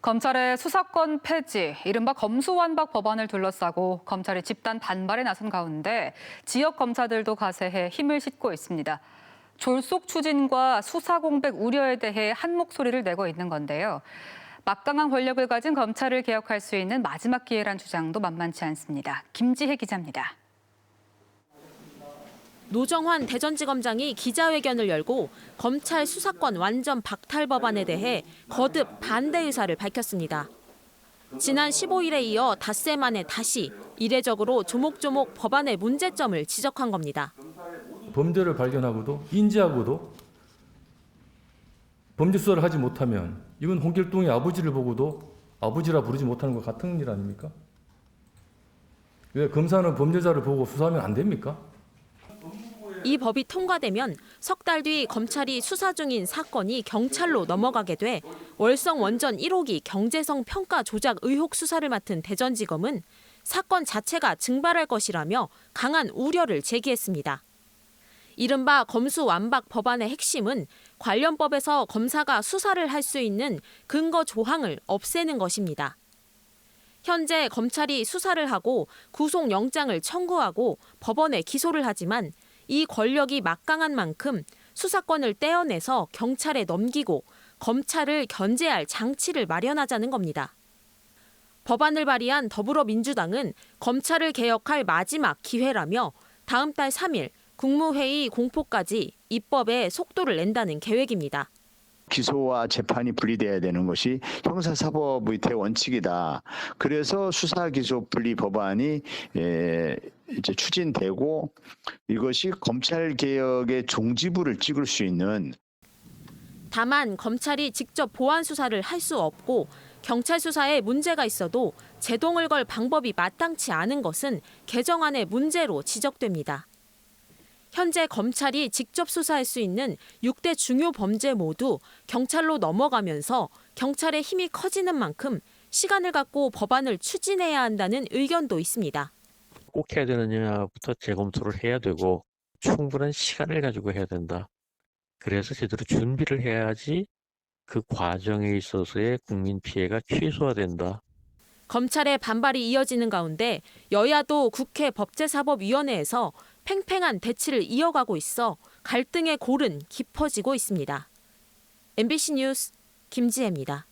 검찰의 수사권 폐지, 이른바 검수완박 법안을 둘러싸고 검찰이 집단 반발에 나선 가운데 지역 검사들도 가세해 힘을 싣고 있습니다. 졸속 추진과 수사 공백 우려에 대해 한 목소리를 내고 있는 건데요. 막강한 권력을 가진 검찰을 개혁할 수 있는 마지막 기회란 주장도 만만치 않습니다. 김지혜 기자입니다. 노정환 대전지검장이 기자회견을 열고 검찰 수사권 완전 박탈 법안에 대해 거듭 반대 의사를 밝혔습니다. 지난 15일에 이어 닷새 만에 다시 이례적으로 조목조목 법안의 문제점을 지적한 겁니다. 범죄를 발견하고도 인지하고도 범죄 수사를 하지 못하면 이건 홍길동의 아버지를 보고도 아버지라 부르지 못하는 것 같은 일 아닙니까? 왜 검사는 범죄자를 보고 수사하면 안 됩니까? 이 법이 통과되면 석 달 뒤 검찰이 수사 중인 사건이 경찰로 넘어가게 돼 월성 원전 1호기 경제성 평가 조작 의혹 수사를 맡은 대전지검은 사건 자체가 증발할 것이라며 강한 우려를 제기했습니다. 이른바 검수완박 법안의 핵심은 관련법에서 검사가 수사를 할 수 있는 근거 조항을 없애는 것입니다. 현재 검찰이 수사를 하고 구속영장을 청구하고 법원에 기소를 하지만 이 권력이 막강한 만큼 수사권을 떼어내서 경찰에 넘기고 검찰을 견제할 장치를 마련하자는 겁니다. 법안을 발의한 더불어민주당은 검찰을 개혁할 마지막 기회라며 다음 달 3일 국무회의 공포까지 입법에 속도를 낸다는 계획입니다. 기소와 재판이 분리돼야 되는 것이 형사사법의 대원칙이다. 그래서 수사기소 분리 법안이 이제 추진되고 이것이 검찰 개혁의 종지부를 찍을 수 있는. 다만 검찰이 직접 보안 수사를 할 수 없고 경찰 수사에 문제가 있어도 제동을 걸 방법이 마땅치 않은 것은 개정안의 문제로 지적됩니다. 현재 검찰이 직접 수사할 수 있는 6대 중요 범죄 모두 경찰로 넘어가면서 경찰의 힘이 커지는 만큼 시간을 갖고 법안을 추진해야 한다는 의견도 있습니다. 꼭 해야 되느냐부터 재검토를 해야 되고 충분한 시간을 가지고 해야 된다. 그래서 제대로 준비를 해야지 그 과정에 있어서의 국민 피해가 최소화된다. 검찰의 반발이 이어지는 가운데 여야도 국회 법제사법위원회에서 팽팽한 대치를 이어가고 있어 갈등의 골은 깊어지고 있습니다. MBC 뉴스 김지혜입니다.